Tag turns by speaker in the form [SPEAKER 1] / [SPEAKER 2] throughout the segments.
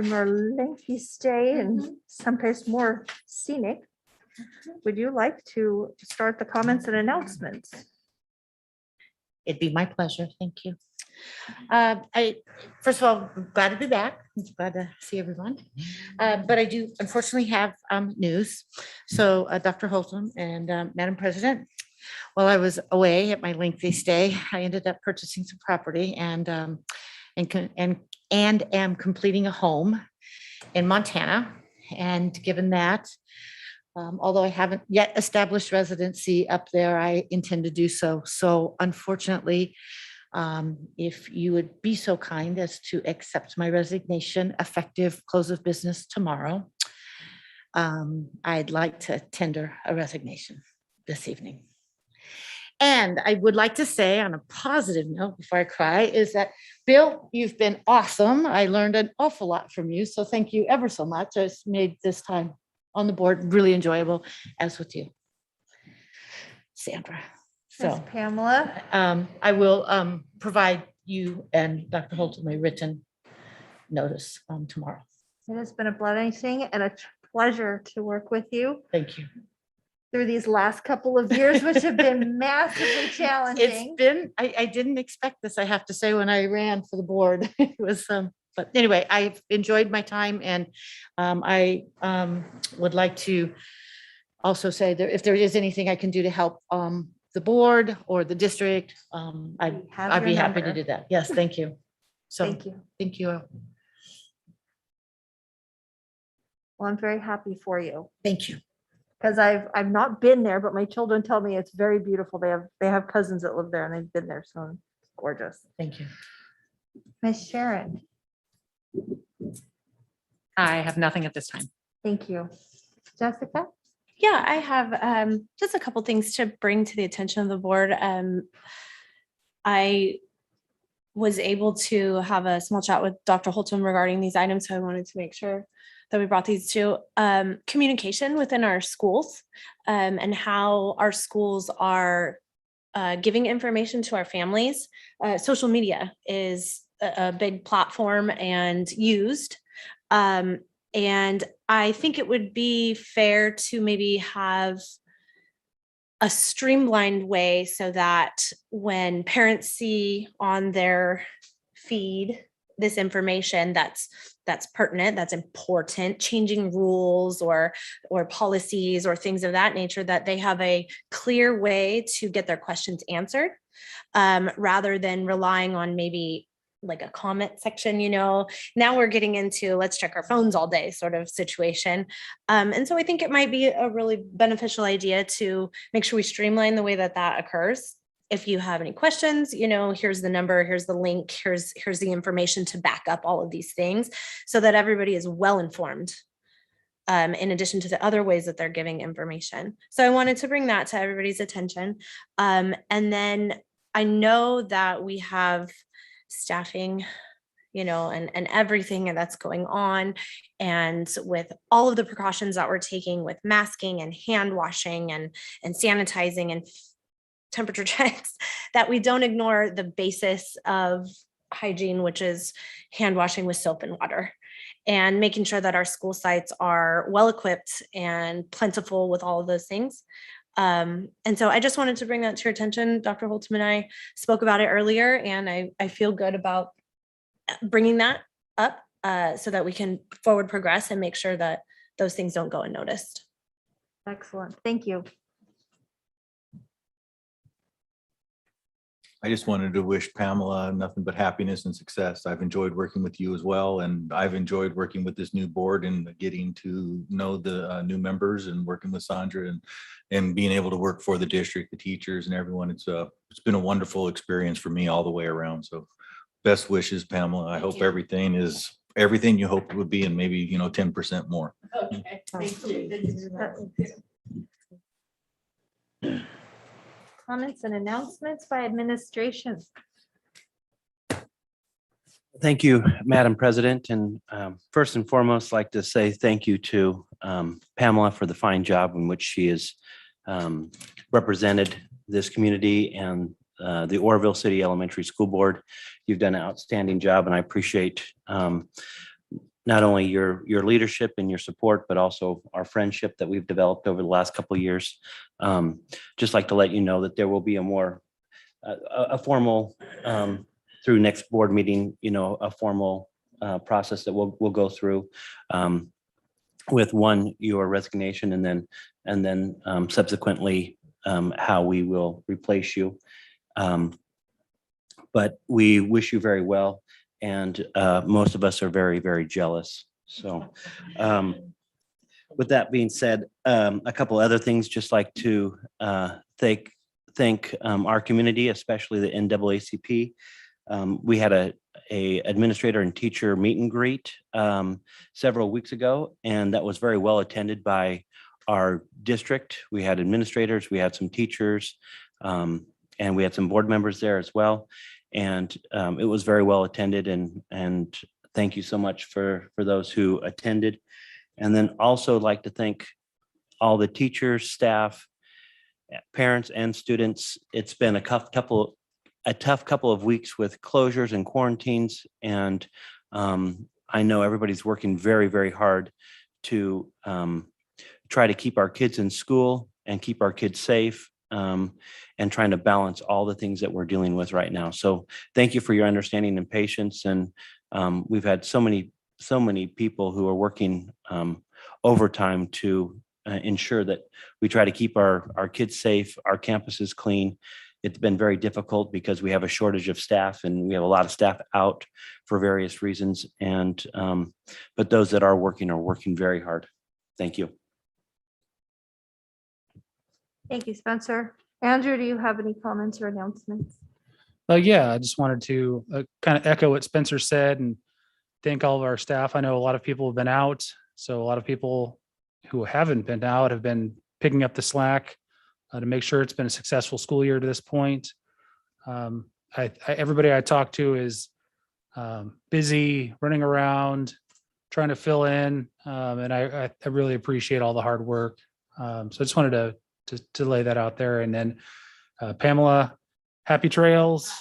[SPEAKER 1] from our lengthy stay and someplace more scenic, would you like to start the comments and announcements?
[SPEAKER 2] It'd be my pleasure. Thank you. First of all, I'm glad to be back. I'm glad to see everyone. But I do unfortunately have news. So Dr. Holton and Madam President, while I was away at my lengthy stay, I ended up purchasing some property and am completing a home in Montana. And given that, although I haven't yet established residency up there, I intend to do so. So unfortunately, if you would be so kind as to accept my resignation effective close of business tomorrow, I'd like to tender a resignation this evening. And I would like to say on a positive note before I cry is that Bill, you've been awesome. I learned an awful lot from you. So thank you ever so much. It's made this time on the board really enjoyable, as with you, Sandra. So
[SPEAKER 1] Ms. Pamela,
[SPEAKER 2] I will provide you and Dr. Holton a written notice tomorrow.
[SPEAKER 1] it has been a blessing and a pleasure to work with you
[SPEAKER 2] Thank you.
[SPEAKER 1] through these last couple of years, which have been massively
[SPEAKER 2] It's
[SPEAKER 1] challenging.
[SPEAKER 2] been, I didn't expect this, I have to say, when I ran for the board. It was, but anyway, I've enjoyed my time and I would like to also say that if there is anything I can do to help the board or the district, I'd
[SPEAKER 1] Have
[SPEAKER 2] be
[SPEAKER 1] your
[SPEAKER 2] happy to
[SPEAKER 1] number.
[SPEAKER 2] do that. Yes, thank you. So,
[SPEAKER 1] Thank you.
[SPEAKER 2] thank you.
[SPEAKER 1] Well, I'm very happy for you
[SPEAKER 2] Thank you.
[SPEAKER 1] because I've not been there, but my children tell me it's very beautiful. They have cousins that live there and they've been there, so it's gorgeous.
[SPEAKER 2] Thank you.
[SPEAKER 1] Miss Sharon,
[SPEAKER 3] I have nothing at this time.
[SPEAKER 1] thank you. Jessica?
[SPEAKER 4] Yeah, I have just a couple things to bring to the attention of the board. I was able to have a small chat with Dr. Holton regarding these items, so I wanted to make sure that we brought these to communication within our schools and how our schools are giving information to our families. Social media is a big platform and used. And I think it would be fair to maybe have a streamlined way so that when parents see on their feed this information that's pertinent, that's important, changing rules or policies or things of that nature, that they have a clear way to get their questions answered, rather than relying on maybe like a comment section. Now we're getting into let's check our phones all day sort of situation. And so I think it might be a really beneficial idea to make sure we streamline the way that occurs. If you have any questions, here's the number, here's the link, here's the information to back up all of these things so that everybody is well informed, in addition to the other ways that they're giving information. So I wanted to bring that to everybody's attention. And then I know that we have staffing, and everything that's going on, and with all of the precautions that we're taking with masking and hand washing and sanitizing and temperature checks, that we don't ignore the basis of hygiene, which is hand washing with soap and water, and making sure that our school sites are well equipped and plentiful with all of those things. And so I just wanted to bring that to your attention. Dr. Holtzman and I spoke about it earlier, and I feel good about bringing that up so that we can forward progress and make sure that those things don't go unnoticed.
[SPEAKER 1] Excellent. Thank you.
[SPEAKER 5] I just wanted to wish Pamela nothing but happiness and success. I've enjoyed working with you as well, and I've enjoyed working with this new board and getting to know the new members and working with Sandra and being able to work for the district, the teachers and everyone. It's been a wonderful experience for me all the way around. So best wishes, Pamela. I hope everything is everything you hoped it would be and maybe 10% more.
[SPEAKER 4] Okay, thank you.
[SPEAKER 1] Comments and announcements by administration.
[SPEAKER 6] Thank you, Madam President. And first and foremost, I'd like to say thank you to Pamela for the fine job in which she has represented this community and the Oroville City Elementary School Board. You've done an outstanding job, and I appreciate not only your leadership and your support, but also our friendship that we've developed over the last couple of years. Just like to let you know that there will be a formal, through next board meeting, a formal process that we'll go through, with your resignation, and then subsequently how we will replace you. But we wish you very well, and most of us are very, very jealous. So with that being said, a couple other things, just like to thank our community, especially the NAACP. We had a administrator and teacher meet and greet several weeks ago, and that was very well attended by our district. We had administrators, we had some teachers, and we had some board members there as well. And it was very well attended, and thank you so much for those who attended. And then also like to thank all the teachers, staff, parents, and students. It's been a tough couple of weeks with closures and quarantines, and I know everybody's working very, very hard to try to keep our kids in school and keep our kids safe, and trying to balance all the things that we're dealing with right now. So thank you for your understanding and patience. And we've had so many people who are working overtime to ensure that we try to keep our kids safe, our campuses clean. It's been very difficult because we have a shortage of staff, and we have a lot of staff out for various reasons. And but those that are working very hard. Thank you.
[SPEAKER 1] Thank you, Spencer. Andrew, do you have any comments or announcements?
[SPEAKER 7] Yeah, I just wanted to kind of echo what Spencer said and thank all of our staff. I know a lot of people have been out, so a lot of people who haven't been out have been picking up the slack to make sure it's been a successful school year to this point. Everybody I talk to is busy, running around, trying to fill in, and I really appreciate all the hard work. So I just wanted to lay that out there. And then Pamela, happy trails.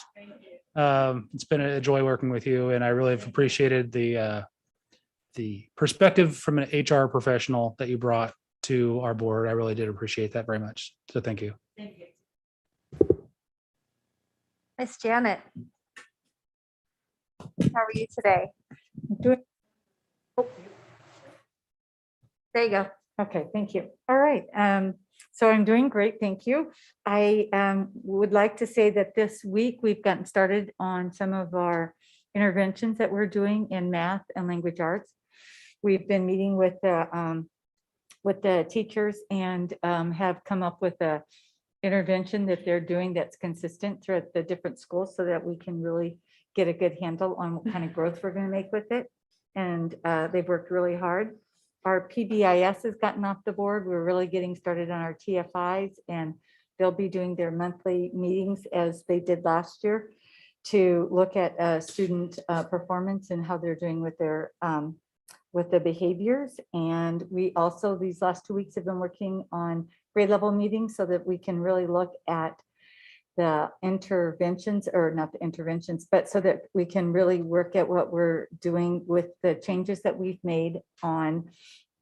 [SPEAKER 7] It's been a joy working with you, and I really have appreciated the perspective from an HR professional that you brought to our board. I really did appreciate that very much. So thank you.
[SPEAKER 1] Miss Janet. How are you today? Oh. There you go.
[SPEAKER 8] Okay, thank you. All right. So I'm doing great. Thank you. I would like to say that this week we've gotten started on some of our interventions that we're doing in math and language arts. We've been meeting with the teachers and have come up with a intervention that they're doing that's consistent throughout the different schools so that we can really get a good handle on what kind of growth we're going to make with it. And they've worked really hard. Our PBIS has gotten off the board. We're really getting started on our TFIs, and they'll be doing their monthly meetings as they did last year to look at student performance and how they're doing with their with the behaviors. And we also, these last 2 weeks, have been working on grade level meetings so that we can really look at the interventions, or not the interventions, but so that we can really work at what we're doing with the changes that we've made on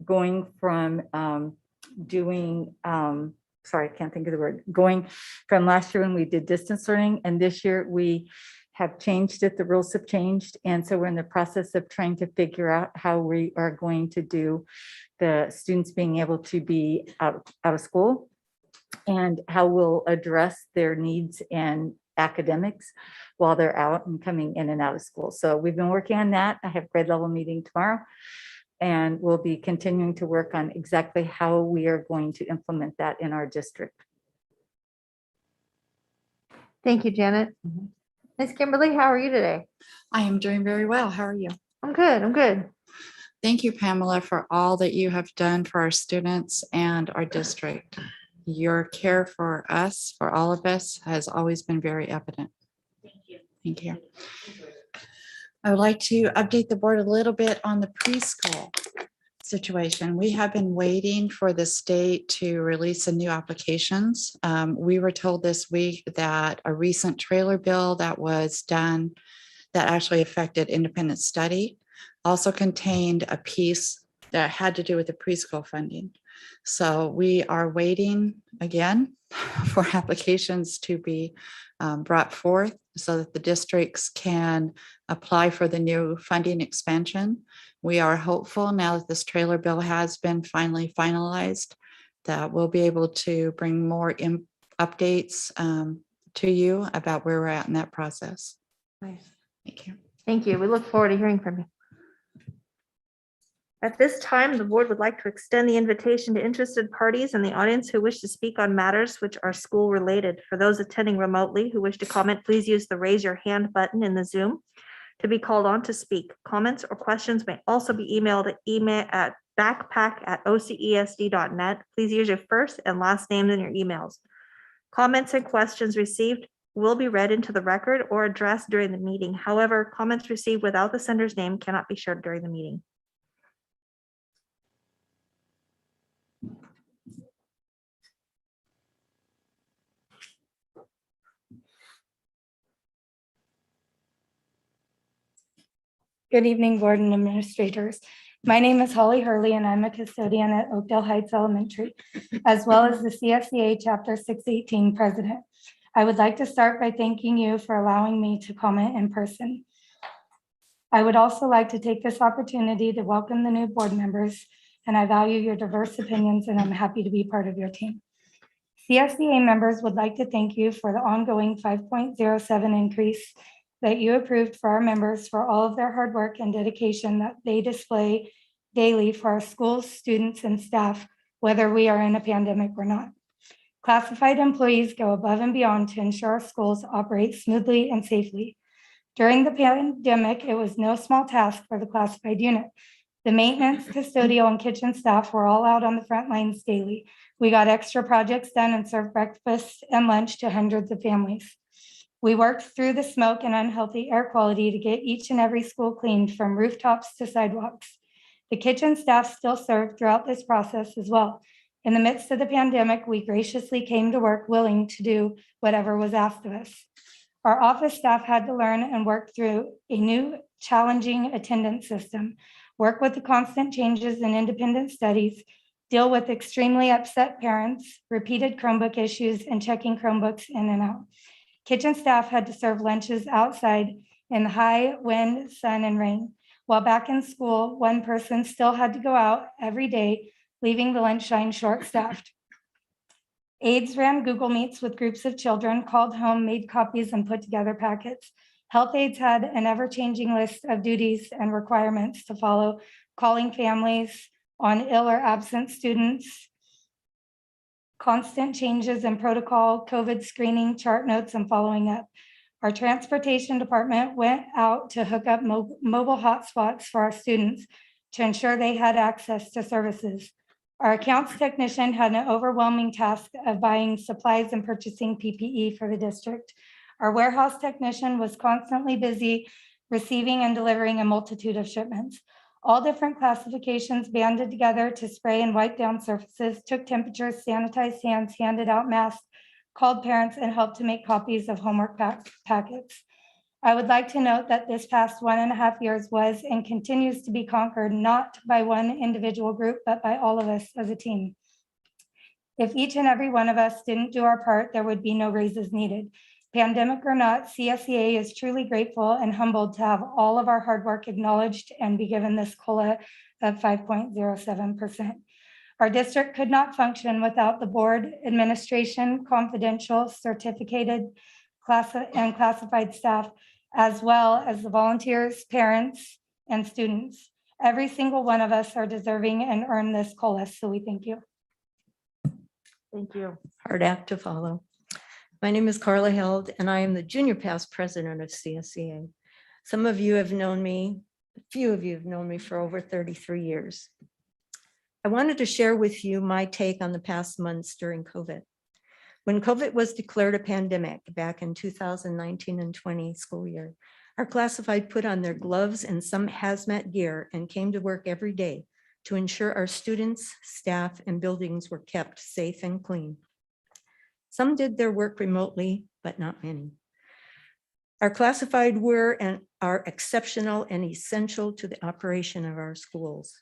[SPEAKER 8] going from sorry, I can't think of the word, going from last year when we did distance learning, and this year we have changed it, the rules have changed. And so we're in the process of trying to figure out how we are going to do the students being able to be out of school, and how we'll address their needs and academics while they're out and coming in and out of school. So we've been working on that. I have grade level meeting tomorrow, and we'll be continuing to work on exactly how we are going to implement that in our district.
[SPEAKER 1] Thank you, Janet. Miss Kimberly, how are you today?
[SPEAKER 9] I am doing very well. How are you?
[SPEAKER 1] I'm good. I'm good.
[SPEAKER 9] Thank you, Pamela, for all that you have done for our students and our district. Your care for us, for all of us, has always been very evident. Thank you. Thank you. I would like to update the board a little bit on the preschool situation. We have been waiting for the state to release the new applications. We were told this week that a recent trailer bill that was done that actually affected independent study also contained a piece that had to do with the preschool funding. So we are waiting again for applications to be brought forth so that the districts can apply for the new funding expansion. We are hopeful now that this trailer bill has been finally finalized that we'll be able to bring more updates to you about where we're at in that process.
[SPEAKER 1] Nice.
[SPEAKER 9] Thank you.
[SPEAKER 1] Thank you. We look forward to hearing from you. At this time, the board would like to extend the invitation to interested parties in the audience who wish to speak on matters which are school related. For those attending remotely who wish to comment, please use the raise your hand button in the Zoom to be called on to speak. Comments or questions may also be emailed at backpack@ocesd.net. Please use your first and last names in your emails. Comments and questions received will be read into the record or addressed during the meeting. However, comments received without the sender's name cannot be shared during the meeting.
[SPEAKER 10] Good evening, board and administrators. My name is Holly Hurley, and I'm a custodian at Oakdale Heights Elementary, as well as the CSEA Chapter 618 president. I would like to start by thanking you for allowing me to comment in person. I would also like to take this opportunity to welcome the new board members, and I value your diverse opinions, and I'm happy to be part of your team. CSEA members would like to thank you for the ongoing 5.07 increase that you approved for our members for all of their hard work and dedication that they display daily for our schools, students, and staff, whether we are in a pandemic or not. Classified employees go above and beyond to ensure our schools operate smoothly and safely. During the pandemic, it was no small task for the classified unit. The maintenance, custodial, and kitchen staff were all out on the front lines daily. We got extra projects done and served breakfast and lunch to hundreds of families. We worked through the smoke and unhealthy air quality to get each and every school cleaned from rooftops to sidewalks. The kitchen staff still served throughout this process as well. In the midst of the pandemic, we graciously came to work willing to do whatever was asked of us. Our office staff had to learn and work through a new challenging attendance system, work with the constant changes in independent studies, deal with extremely upset parents, repeated Chromebook issues, and checking Chromebooks in and out. Kitchen staff had to serve lunches outside in the high wind, sun, and rain. While back in school, one person still had to go out every day, leaving the lunch line short-staffed. Aides ran Google Meets with groups of children, called home, made copies, and put together packets. Health aides had an ever-changing list of duties and requirements to follow, calling families on ill or absent students, constant changes in protocol, COVID screening, chart notes, and following up. Our transportation department went out to hook up mobile hotspots for our students to ensure they had access to services. Our accounts technician had an overwhelming task of buying supplies and purchasing PPE for the district. Our warehouse technician was constantly busy receiving and delivering a multitude of shipments. All different classifications banded together to spray and wipe down surfaces, took temperatures, sanitized hands, handed out masks, called parents, and helped to make copies of homework packets. I would like to note that this past 1.5 years was and continues to be conquered not by one individual group, but by all of us as a team. If each and every one of us didn't do our part, there would be no raises needed. Pandemic or not, CSEA is truly grateful and humbled to have all of our hard work acknowledged and be given this COLA of 5.07%. Our district could not function without the board, administration, confidential, certificated, and classified staff, as well as the volunteers, parents, and students. Every single one of us are deserving and earn this COLA, so we thank you.
[SPEAKER 1] Thank you.
[SPEAKER 11] Hard act to follow. My name is Carla Held, and I am the junior past president of CSEA. Some of you have known me, a few of you have known me for over 33 years. I wanted to share with you my take on the past months during COVID. When COVID was declared a pandemic back in 2019 and 20 school year, our classified put on their gloves and some hazmat gear and came to work every day to ensure our students, staff, and buildings were kept safe and clean. Some did their work remotely, but not many. Our classified were and are exceptional and essential to the operation of our schools.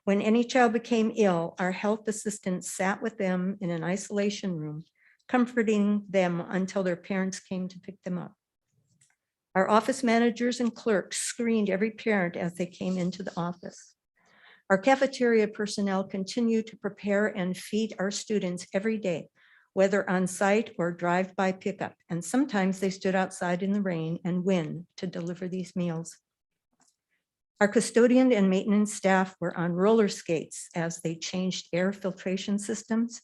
[SPEAKER 11] When any child became ill, our health assistants sat with them in an isolation room, comforting them until their parents came to pick them up. Our office managers and clerks screened every parent as they came into the office. Our cafeteria personnel continue to prepare and feed our students every day, whether on site or drive-by pickup. And sometimes they stood outside in the rain and wind to deliver these meals. Our custodian and maintenance staff were on roller skates as they changed air filtration systems,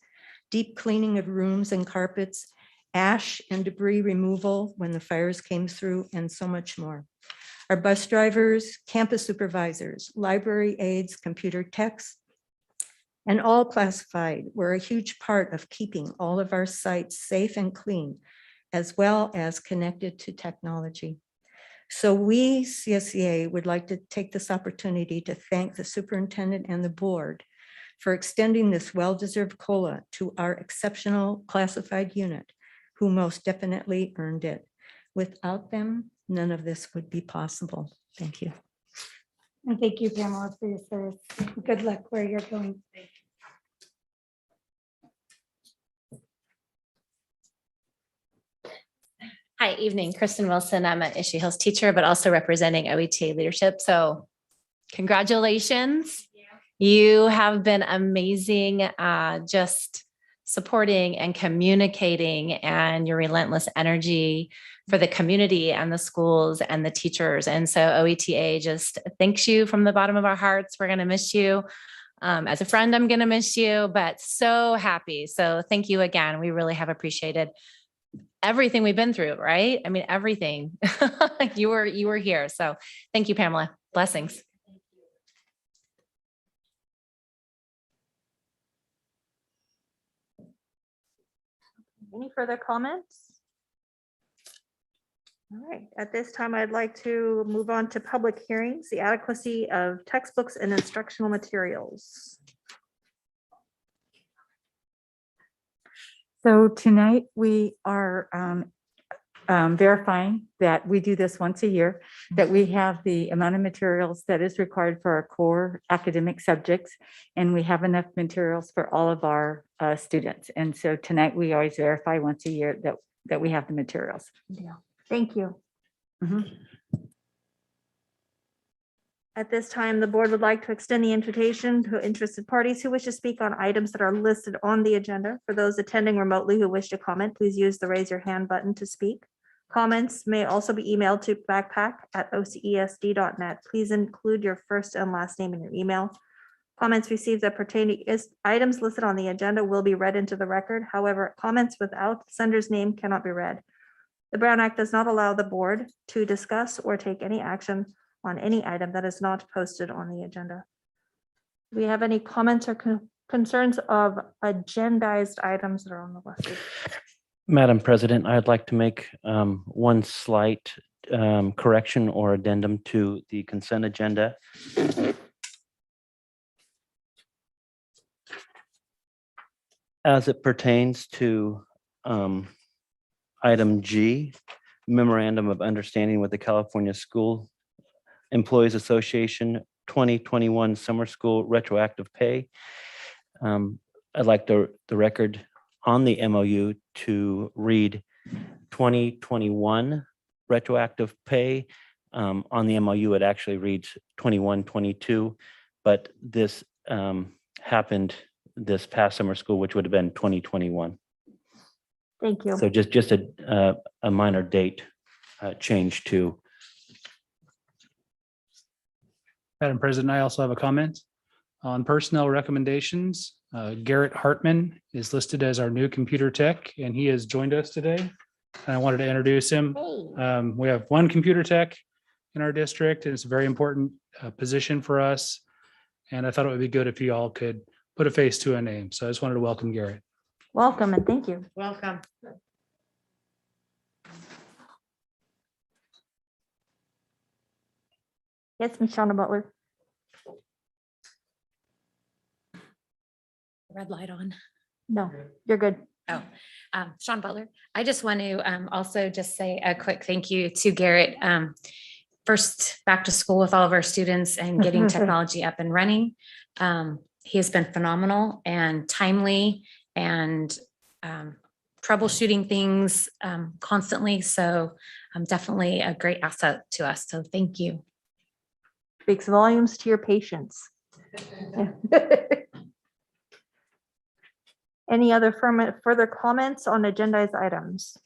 [SPEAKER 11] deep cleaning of rooms and carpets, ash and debris removal when the fires came through, and so much more. Our bus drivers, campus supervisors, library aides, computer techs, and all classified were a huge part of keeping all of our sites safe and clean, as well as connected to technology. So we, CSEA, would like to take this opportunity to thank the superintendent and the board for extending this well-deserved COLA to our exceptional classified unit, who most definitely earned it. Without them, none of this would be possible. Thank you.
[SPEAKER 10] And thank you, Pamela, for your service. Good luck where you're going.
[SPEAKER 4] Hi, evening. Kristen Wilson. I'm an Issue Hills teacher, but also representing OETA leadership. So congratulations. You have been amazing, just supporting and communicating, and your relentless energy for the community and the schools and the teachers. And so OETA just thanks you from the bottom of our hearts. We're going to miss you. As a friend, I'm going to miss you, but so happy. So thank you again. We really have appreciated everything we've been through, right? I mean, everything. You were here. So thank you, Pamela. Blessings.
[SPEAKER 1] Any further comments? All right, at this time, I'd like to move on to public hearings, the adequacy of textbooks and instructional materials.
[SPEAKER 8] So tonight we are verifying that we do this once a year, that we have the amount of materials that is required for our core academic subjects, and we have enough materials for all of our students. And so tonight we always verify once a year that we have the materials.
[SPEAKER 1] Yeah. Thank you.
[SPEAKER 8] Mhm.
[SPEAKER 1] At this time, the board would like to extend the invitation to interested parties who wish to speak on items that are listed on the agenda. For those attending remotely who wish to comment, please use the raise your hand button to speak. Comments may also be emailed to backpack@ocesd.net. Please include your first and last name in your email. Comments received that pertain to items listed on the agenda will be read into the record. However, comments without the sender's name cannot be read. The Brown Act does not allow the board to discuss or take any action on any item that is not posted on the agenda. Do we have any comments or concerns of agendized items that are on the list?
[SPEAKER 6] Madam President, I'd like to make one slight correction or addendum to the consent agenda. As it pertains to item G, memorandum of understanding with the California School Employees Association 2021 summer school retroactive pay. I'd like the record on the MOU to read 2021 retroactive pay. On the MOU, it actually reads 21-22, but this happened this past summer school, which would have been 2021.
[SPEAKER 1] Thank you.
[SPEAKER 6] So just a minor date change to.
[SPEAKER 7] Madam President, I also have a comment on personnel recommendations. Garrett Hartman is listed as our new computer tech, and he has joined us today. And I wanted to introduce him. We have one computer tech in our district, and it's a very important position for us. And I thought it would be good if you all could put a face to a name. So I just wanted to welcome Garrett.
[SPEAKER 1] Welcome and thank you.
[SPEAKER 2] Welcome.
[SPEAKER 1] Yes, Ms. Shawna Butler.
[SPEAKER 4] Red light on.
[SPEAKER 1] No, you're good.
[SPEAKER 12] Sean Butler. I just want to also just say a quick thank you to Garrett. First back to school with all of our students and getting technology up and running. He has been phenomenal and timely and troubleshooting things constantly. So definitely a great asset to us. So thank you.
[SPEAKER 1] Speaks volumes to your patience. Any other further comments on agendized items?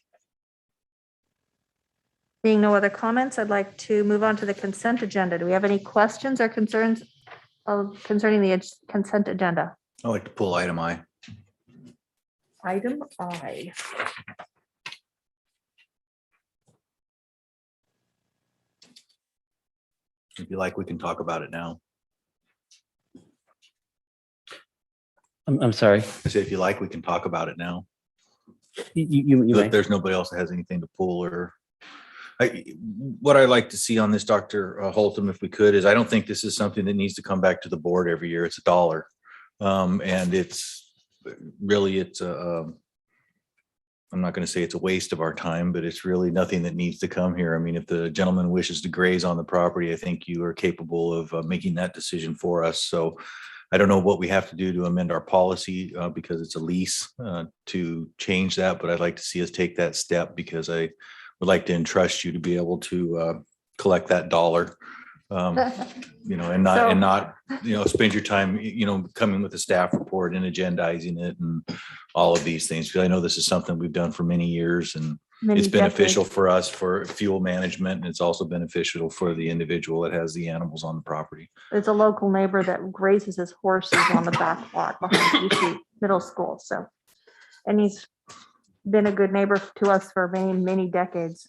[SPEAKER 1] Being no other comments, I'd like to move on to the consent agenda. Do we have any questions or concerns concerning the consent agenda?
[SPEAKER 5] I'd like to pull item I.
[SPEAKER 1] Item I.
[SPEAKER 5] If you like, we can talk about it now.
[SPEAKER 6] I'm sorry.
[SPEAKER 5] I said, if you like, we can talk about it now.
[SPEAKER 6] You
[SPEAKER 5] If
[SPEAKER 6] may.
[SPEAKER 5] there's nobody else that has anything to pull or. What I'd like to see on this, Dr. Holtum, if we could, is I don't think this is something that needs to come back to the board every year. It's $1. And it's really, I'm not going to say it's a waste of our time, but it's really nothing that needs to come here. I mean, if the gentleman wishes to graze on the property, I think you are capable of making that decision for us. So I don't know what we have to do to amend our policy because it's a lease to change that, but I'd like to see us take that step because I would like to entrust you to be able to collect that $1, and not, spend your time, coming with a staff report and agendizing it and all of these things. Because I know this is something we've done for many years and it's beneficial for us for fuel management. And it's also beneficial for the individual that has the animals on the property.
[SPEAKER 1] There's a local neighbor that grazes his horses on the back lot behind UC Middle School. So, and he's been a good neighbor to us for many, many decades.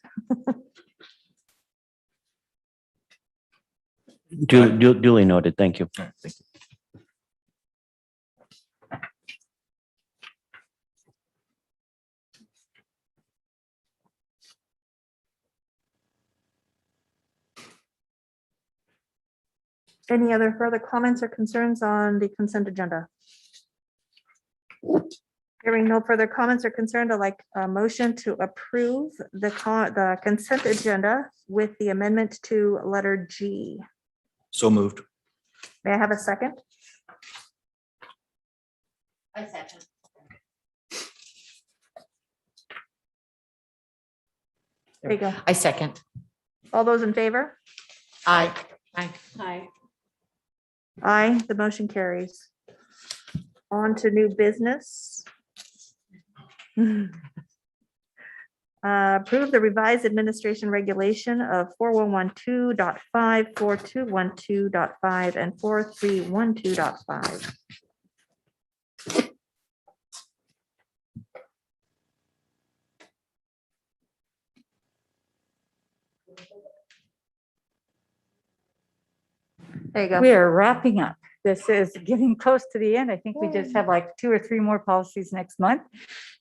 [SPEAKER 6] Duly noted. Thank you.
[SPEAKER 5] All right, thank you.
[SPEAKER 1] Any other further comments or concerns on the consent agenda? Hearing no further comments or concerns, I'd like a motion to approve the consent agenda with the amendment to letter G.
[SPEAKER 5] So moved.
[SPEAKER 1] May I have a second?
[SPEAKER 2] I second.
[SPEAKER 1] There you go.
[SPEAKER 2] I second.
[SPEAKER 1] All those in favor?
[SPEAKER 2] Aye. Aye.
[SPEAKER 4] Hi.
[SPEAKER 1] Aye, the motion carries. On to new business. Approve the revised administration regulation of 4112.5, 4212.5, and 4312.5. There you go.
[SPEAKER 8] We are wrapping up. This is getting close to the end. I think we just have like 2 or 3 more policies next month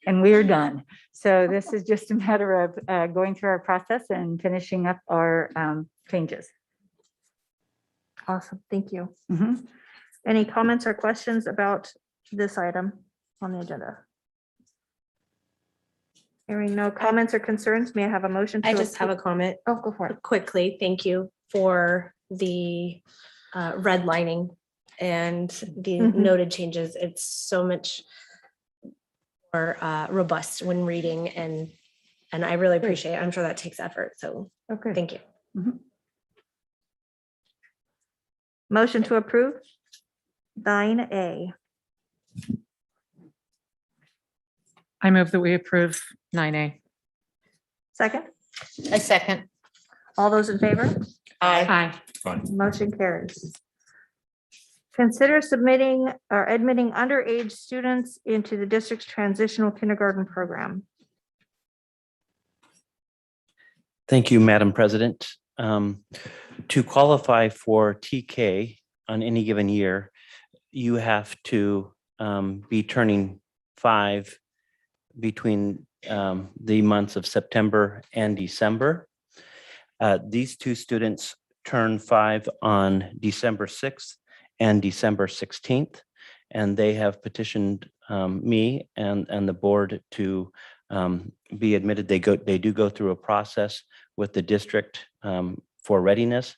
[SPEAKER 8] and we are done. So this is just a matter of going through our process and finishing up our changes.
[SPEAKER 1] Awesome, thank you.
[SPEAKER 8] Mhm.
[SPEAKER 1] Any comments or questions about this item on the agenda? Hearing no comments or concerns, may I have a motion?
[SPEAKER 4] I just have a comment
[SPEAKER 1] Oh, go for it.
[SPEAKER 4] quickly. Thank you for the redlining and the
[SPEAKER 1] Mhm.
[SPEAKER 4] noted changes. It's so much more robust when reading and I really appreciate it. I'm sure that takes effort. So
[SPEAKER 8] Okay.
[SPEAKER 4] thank you.
[SPEAKER 1] Motion to approve 9A.
[SPEAKER 3] I move that we approve 9A.
[SPEAKER 1] Second,
[SPEAKER 2] I second.
[SPEAKER 1] all those in favor?
[SPEAKER 2] Aye.
[SPEAKER 3] Aye.
[SPEAKER 5] Fine.
[SPEAKER 1] Motion carries. Consider submitting or admitting underage students into the district's transitional kindergarten program.
[SPEAKER 6] Thank you, Madam President. To qualify for TK on any given year, you have to be turning 5 between the months of September and December. These 2 students turn 5 on December 6th and December 16th. and they have petitioned me and the board to be admitted. They do go through a process with the district for readiness,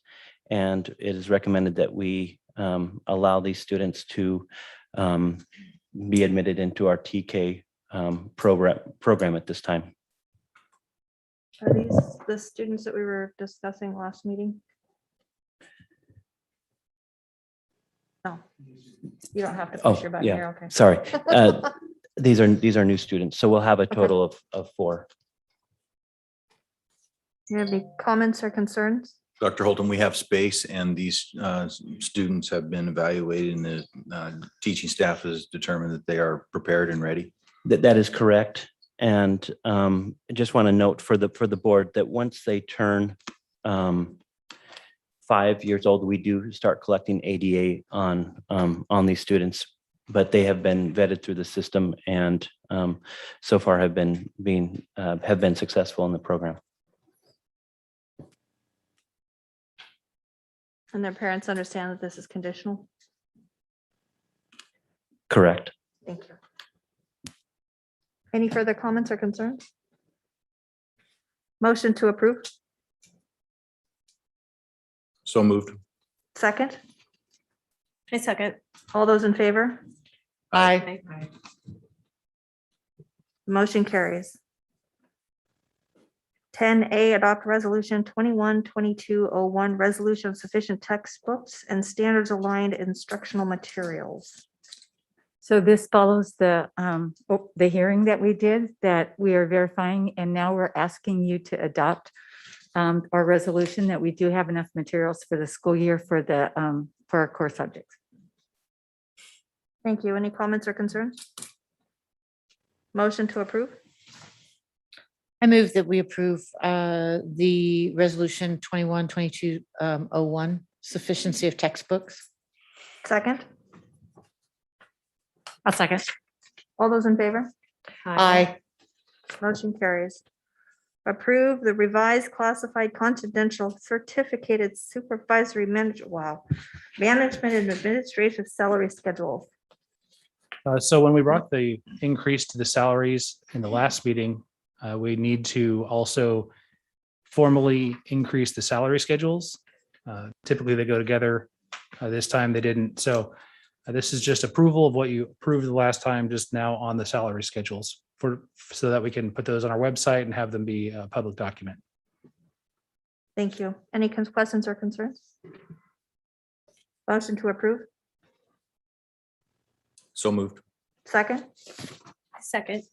[SPEAKER 6] and it is recommended that we allow these students to be admitted into our TK program at this time.
[SPEAKER 1] Are these the students that we were discussing last meeting? No, you don't have to push your
[SPEAKER 6] Oh,
[SPEAKER 1] button
[SPEAKER 6] yeah,
[SPEAKER 1] here, okay.
[SPEAKER 6] sorry. These are new students, so we'll have a total of 4.
[SPEAKER 1] You have any comments or concerns?
[SPEAKER 5] Dr. Holton, we have space and these students have been evaluated and the teaching staff has determined that they are prepared and ready.
[SPEAKER 6] That is correct. And I just want to note for the board that once they turn 5 years old, we do start collecting ADA on these students, but they have been vetted through the system and so far have been successful in the program.
[SPEAKER 1] And their parents understand that this is conditional?
[SPEAKER 6] Correct.
[SPEAKER 1] Thank you. Any further comments or concerns? Motion to approve,
[SPEAKER 5] So moved.
[SPEAKER 1] second.
[SPEAKER 4] I second.
[SPEAKER 1] All those in favor?
[SPEAKER 2] Aye.
[SPEAKER 1] Motion carries. 10A, adopt resolution 21-2201, resolution of sufficient textbooks and standards aligned instructional materials.
[SPEAKER 8] So this follows the hearing that we did that we are verifying, and now we're asking you to adopt our resolution that we do have enough materials for the school year for our core subjects.
[SPEAKER 1] Thank you. Any comments or concerns? Motion to approve,
[SPEAKER 2] I move that we approve the resolution 21-2201, sufficiency of textbooks.
[SPEAKER 1] second.
[SPEAKER 3] I'll second.
[SPEAKER 1] All those in favor?
[SPEAKER 2] Aye.
[SPEAKER 1] Motion carries. Approve the revised classified confidential certificated supervisory management and administrative salary schedule.
[SPEAKER 7] So when we brought the increase to the salaries in the last meeting, we need to also formally increase the salary schedules. Typically, they go together. This time they didn't. So this is just approval of what you approved the last time, just now on the salary schedules so that we can put those on our website and have them be a public document.
[SPEAKER 1] Thank you. Any questions or concerns? Motion to approve,
[SPEAKER 5] So moved.
[SPEAKER 1] second.
[SPEAKER 4] I second.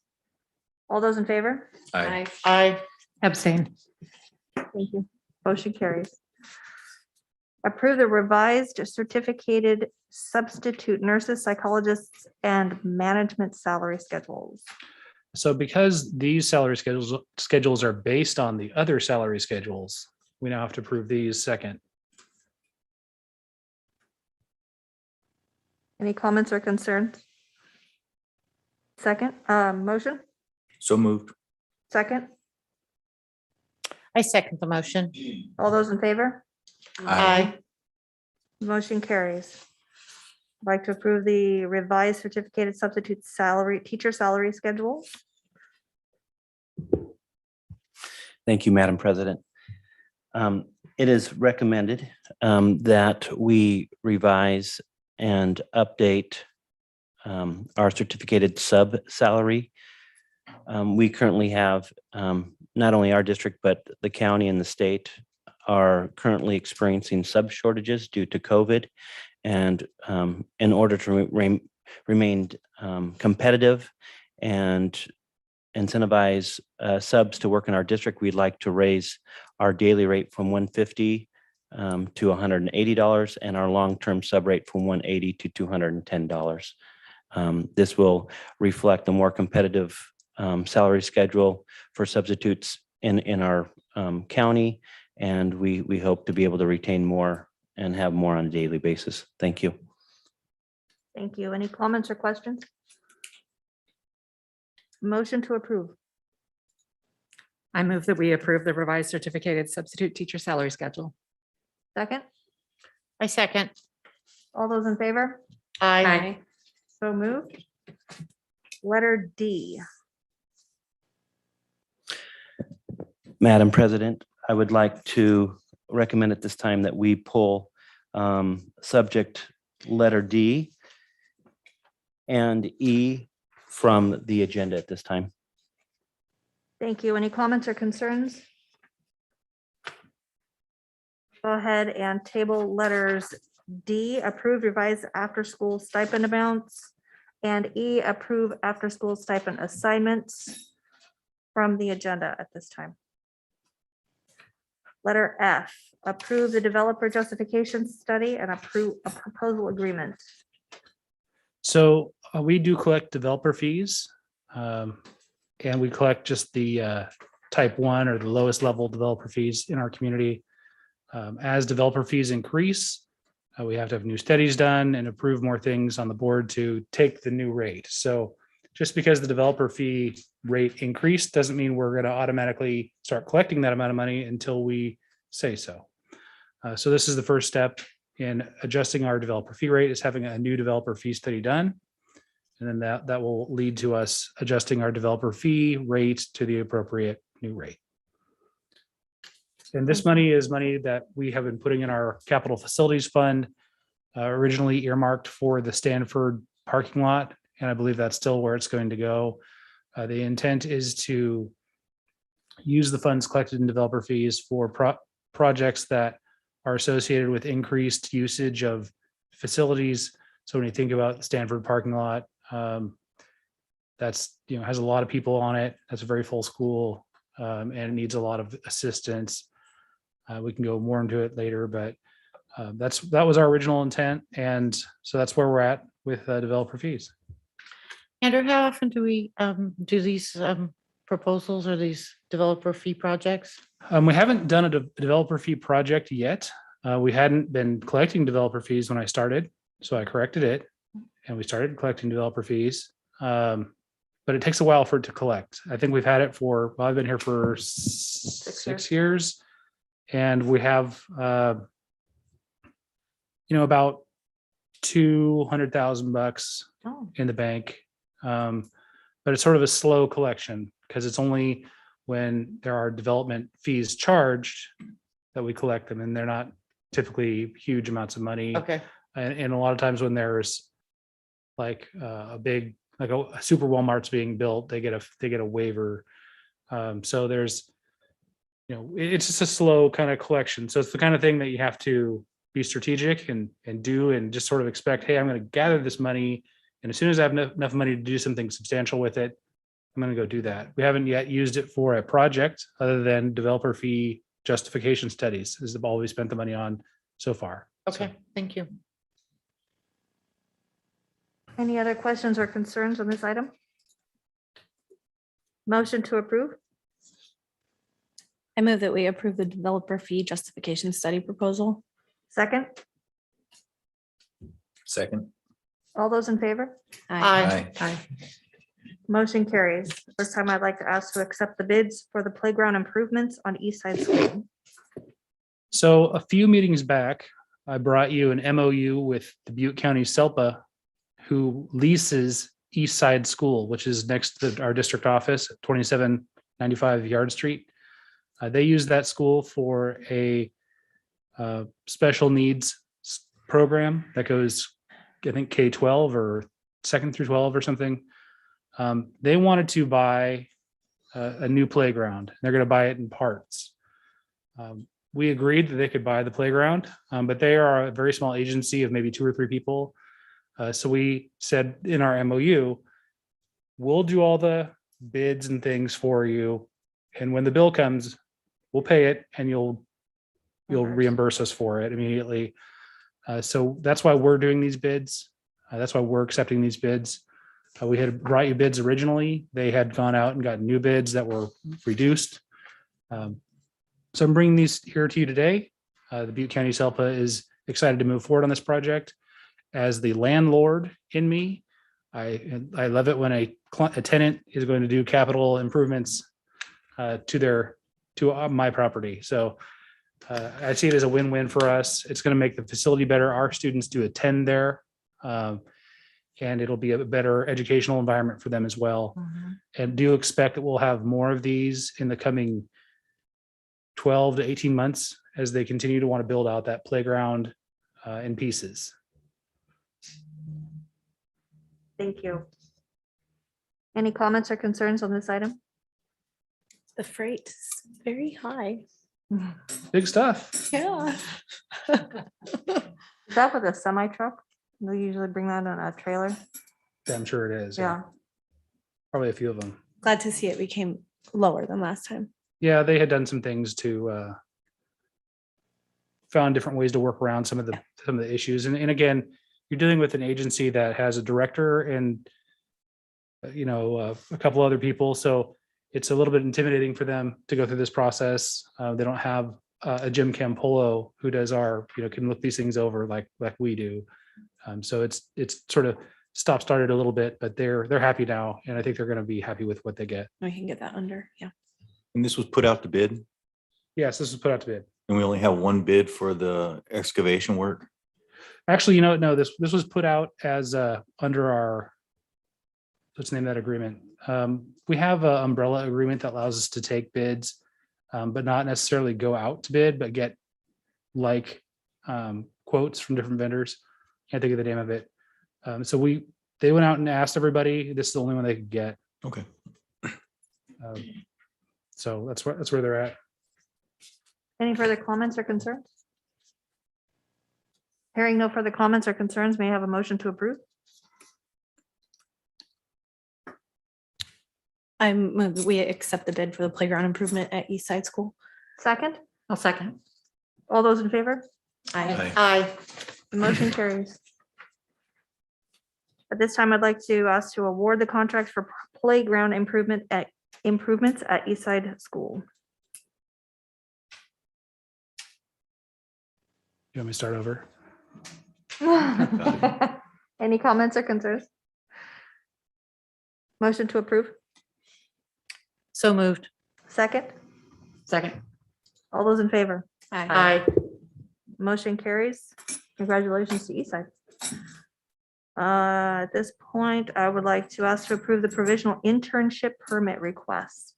[SPEAKER 1] All those in favor?
[SPEAKER 5] Aye.
[SPEAKER 2] Aye.
[SPEAKER 3] Abstain.
[SPEAKER 1] Thank you. Motion carries. Approve the revised certificated substitute nurses, psychologists, and management salary schedules.
[SPEAKER 7] So because these salary schedules are based on the other salary schedules, we now have to approve these second.
[SPEAKER 1] Any comments or concerns? Second, motion,
[SPEAKER 5] So moved.
[SPEAKER 1] second.
[SPEAKER 2] I second the motion.
[SPEAKER 1] All those in favor?
[SPEAKER 2] Aye.
[SPEAKER 1] Motion carries. I'd like to approve the revised certificated substitute teacher salary schedule.
[SPEAKER 6] Thank you, Madam President. It is recommended that we revise and update our certificated sub salary. We currently have not only our district, but the county and the state are currently experiencing sub shortages due to COVID. And in order to remain competitive and incentivize subs to work in our district, we'd like to raise our daily rate from $150 to $180 and our long-term sub rate from $180 to $210. This will reflect a more competitive salary schedule for substitutes in our county, and we hope to be able to retain more and have more on a daily basis. Thank you.
[SPEAKER 1] Thank you. Any comments or questions? Motion to approve,
[SPEAKER 3] I move that we approve the revised certificated substitute teacher salary schedule.
[SPEAKER 1] second.
[SPEAKER 2] I second.
[SPEAKER 1] All those in favor?
[SPEAKER 2] Aye.
[SPEAKER 1] So moved. Letter D.
[SPEAKER 6] Madam President, I would like to recommend at this time that we pull subject letter D and E from the agenda at this time.
[SPEAKER 1] Thank you. Any comments or concerns? Go ahead and table letters D, approve revised after-school stipend amounts, and E, approve after-school stipend assignments from the agenda at this time. Letter F, approve the developer justification study and approve a proposal agreement.
[SPEAKER 7] So we do collect developer fees. And we collect just the type 1 or the lowest level developer fees in our community. As developer fees increase, we have to have new studies done and approve more things on the board to take the new rate. So just because the developer fee rate increased doesn't mean we're going to automatically start collecting that amount of money until we say so. So this is the first step in adjusting our developer fee rate, is having a new developer fee study done. And then that will lead to us adjusting our developer fee rate to the appropriate new rate. And this money is money that we have been putting in our capital facilities fund, originally earmarked for the Stanford parking lot. And I believe that's still where it's going to go. The intent is to use the funds collected in developer fees for projects that are associated with increased usage of facilities. So when you think about the Stanford parking lot, that's, has a lot of people on it. That's a very full school, and it needs a lot of assistance. We can go more into it later, but that was our original intent. And so that's where we're at with developer fees.
[SPEAKER 2] Andrew, how often do we do these proposals or these developer fee projects?
[SPEAKER 7] We haven't done a developer fee project yet. We hadn't been collecting developer fees when I started, so I corrected it and we started collecting developer fees. But it takes a while for it to collect. I think we've had it for, well, I've been here for 6 years, and we have, about $200,000 in the bank. But it's sort of a slow collection because it's only when there are development fees charged that we collect them, and they're not typically huge amounts of money.
[SPEAKER 2] Okay.
[SPEAKER 7] And a lot of times when there's like a big, like a super Walmart's being built, they get a waiver. So there's, it's just a slow kind of collection. So it's the kind of thing that you have to be strategic and do, and just sort of expect, hey, I'm going to gather this money, and as soon as I have enough money to do something substantial with it, I'm going to go do that. We haven't yet used it for a project other than developer fee justification studies is all we spent the money on so far.
[SPEAKER 2] Okay, thank you.
[SPEAKER 1] Any other questions or concerns on this item? Motion to approve?
[SPEAKER 4] I move that we approve the developer fee justification study proposal.
[SPEAKER 1] Second?
[SPEAKER 5] Second.
[SPEAKER 1] All those in favor?
[SPEAKER 2] Aye.
[SPEAKER 1] Motion carries. This time I'd like to ask to accept the bids for the playground improvements on East Side School.
[SPEAKER 7] So a few meetings back, I brought you an MOU with the Butte County SELPA, who leases East Side School, which is next to our district office at 2795 Yard Street. They use that school for a special needs program that goes, I think, K-12 or 2nd through 12 or something. They wanted to buy a new playground. They're going to buy it in parts. We agreed that they could buy the playground, but they are a very small agency of maybe 2 or 3 people. So we said in our MOU, we'll do all the bids and things for you. And when the bill comes, we'll pay it and you'll reimburse us for it immediately. So that's why we're doing these bids. That's why we're accepting these bids. We had brought you bids originally. They had gone out and gotten new bids that were reduced. So I'm bringing these here to you today. The Butte County SELPA is excited to move forward on this project. As the landlord in me, I love it when a tenant is going to do capital improvements to my property. So I see it as a win-win for us. It's going to make the facility better. Our students do attend there. and it'll be a better educational environment for them as well. And do expect that we'll have more of these in the coming 12 to 18 months as they continue to want to build out that playground in pieces.
[SPEAKER 1] Thank you. Any comments or concerns on this item?
[SPEAKER 4] The freight is very high.
[SPEAKER 7] Big stuff.
[SPEAKER 4] Yeah.
[SPEAKER 1] Is that with a semi truck? They usually bring that on a trailer.
[SPEAKER 7] I'm sure it is.
[SPEAKER 1] Yeah.
[SPEAKER 7] Probably a few of them.
[SPEAKER 4] Glad to see it became lower than last time.
[SPEAKER 7] Yeah, they had done some things to found different ways to work around some of the issues. And again, you're dealing with an agency that has a director and a couple other people. So it's a little bit intimidating for them to go through this process. They don't have a Jim Campolo who does can look these things over like we do. So it's sort of stop-started a little bit, but they're happy now. And I think they're going to be happy with what they get.
[SPEAKER 4] We can get that under, yeah.
[SPEAKER 5] And this was put out to bid,
[SPEAKER 7] Yes, this was put out to bid.
[SPEAKER 5] and we only have one bid for the excavation work.
[SPEAKER 7] Actually, no, this was put out as under our, let's name that agreement. We have an umbrella agreement that allows us to take bids, but not necessarily go out to bid, but get quotes from different vendors. Can't think of the name of it. So they went out and asked everybody. This is the only one they could get.
[SPEAKER 5] Okay.
[SPEAKER 7] So that's where they're at.
[SPEAKER 1] Any further comments or concerns? Hearing no further comments or concerns, may I have a motion to approve?
[SPEAKER 4] We accept the bid for the playground improvement at East Side School.
[SPEAKER 1] Second,
[SPEAKER 3] I'll second.
[SPEAKER 1] all those in favor?
[SPEAKER 2] Aye.
[SPEAKER 1] The motion carries. At this time, I'd like to ask to award the contract for playground improvements at East Side School.
[SPEAKER 7] You want me to start over?
[SPEAKER 1] Any comments or concerns? Motion to approve?
[SPEAKER 3] So moved.
[SPEAKER 1] Second,
[SPEAKER 3] Second.
[SPEAKER 1] all those in favor?
[SPEAKER 3] Aye.
[SPEAKER 1] Motion carries. Congratulations to Eastside. At this point, I would like to ask to approve the provisional internship permit request.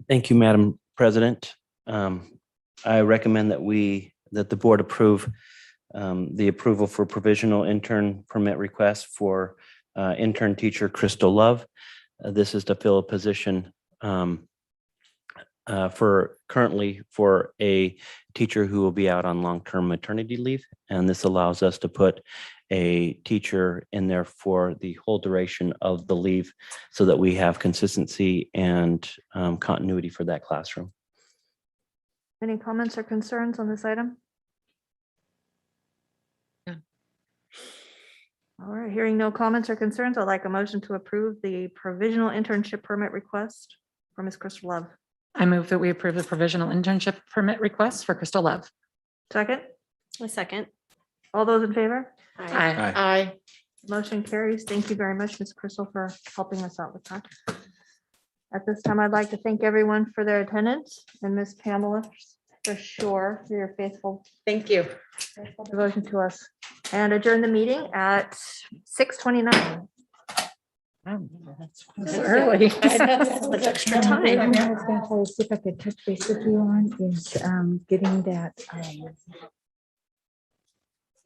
[SPEAKER 6] Thank you, Madam President. I recommend that the board approve the approval for provisional intern permit request for intern teacher Crystal Love. This is to fill a position currently for a teacher who will be out on long-term maternity leave. And this allows us to put a teacher in there for the whole duration of the leave so that we have consistency and continuity for that classroom.
[SPEAKER 1] Any comments or concerns on this item?
[SPEAKER 3] None.
[SPEAKER 1] All right, hearing no comments or concerns, I'd like a motion to approve the provisional internship permit request for Ms. Crystal Love.
[SPEAKER 3] I move that we approve the provisional internship permit request for Crystal Love.
[SPEAKER 1] Second,
[SPEAKER 4] A second.
[SPEAKER 1] all those in favor?
[SPEAKER 3] Aye.
[SPEAKER 2] Aye.
[SPEAKER 1] Motion carries. Thank you very much, Ms. Crystal, for helping us out with that. At this time, I'd like to thank everyone for their attendance and Ms. Pamela for sure for your faithful devotion to us, and adjourn the meeting at 6:29.
[SPEAKER 3] It's early.
[SPEAKER 4] With extra time.
[SPEAKER 8] I was going to see if I could touch base with you on is getting that